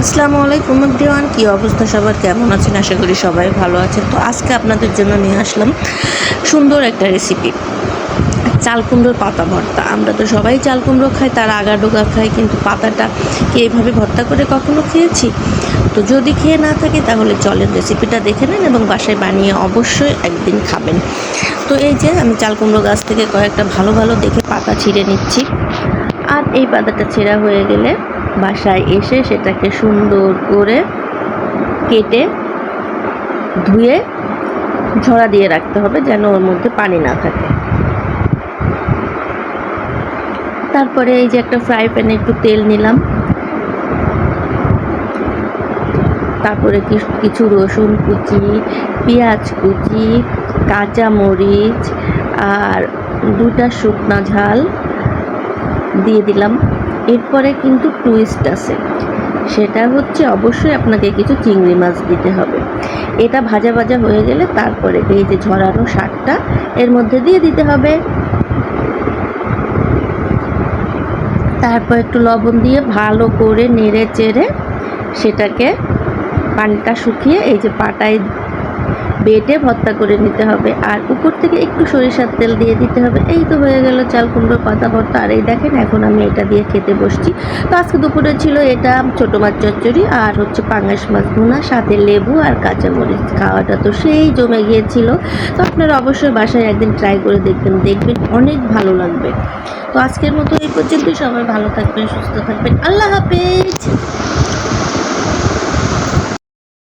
আসসালামু আলাইকুম এভরিওয়ান, কী অবস্থা সবার, কেমন আছেন? আশা করি সবাই ভালো আছেন। তো আজকে আপনাদের জন্য নিয়ে আসলাম সুন্দর একটা রেসিপি, চাল কুমড়োর পাতা ভর্তা। আমরা তো সবাই চাল কুমড়ো খাই, তার আগা ডোগা খাই, কিন্তু পাতাটা কি এইভাবে ভর্তা করে কখনো খেয়েছি? তো যদি খেয়ে না থাকি তাহলে চলেন রেসিপিটা দেখে নেন এবং বাসায় বানিয়ে অবশ্যই একদিন খাবেন। তো এই যে আমি চাল কুমড়ো গাছ থেকে কয়েকটা ভালো ভালো দেখে পাতা ছিঁড়ে নিচ্ছি। আর এই পাতাটা ছেঁড়া হয়ে গেলে বাসায় এসে সেটাকে সুন্দর করে কেটে ধুয়ে ঝরা দিয়ে রাখতে হবে, যেন ওর মধ্যে পানি না থাকে। তারপরে এই যে একটা ফ্রাই প্যানে একটু তেল নিলাম, তারপরে কিছু রসুন কুচি, পেঁয়াজ কুচি, কাঁচা মরিচ আর 2টা শুকনা ঝাল দিয়ে দিলাম। এরপরে কিন্তু টুইস্ট আছে, সেটা হচ্ছে অবশ্যই আপনাকে কিছু চিংড়ি মাছ দিতে হবে। এটা ভাজা ভাজা হয়ে গেলে তারপরে এই যে ঝরানো শাকটা এর মধ্যে দিয়ে দিতে হবে। তারপর একটু লবণ দিয়ে ভালো করে নেড়ে চেড়ে সেটাকে পানিটা শুকিয়ে এই যে পাটায় বেটে ভর্তা করে নিতে হবে। আর উপর থেকে একটু সরিষার তেল দিয়ে দিতে হবে। এই তো হয়ে গেল চাল কুমড়োর পাতা ভর্তা। আর এই দেখেন এখন আমি এটা দিয়ে খেতে বসছি। তো আজকে দুপুরে ছিল এটা ছোটো মাছ চচ্চড়ি আর হচ্ছে পাঙ্গাস মাছ ভুনা, সাথে লেবু আর কাঁচামরিচ। খাওয়াটা তো সেই জমে গিয়েছিল। তো আপনারা অবশ্যই বাসায় একদিন ট্রাই করে দেখবেন অনেক ভালো লাগবে। তো আজকের মতো এই পর্যন্তই। সবাই ভালো থাকবেন, সুস্থ থাকবেন। আল্লাহ হাফেজ।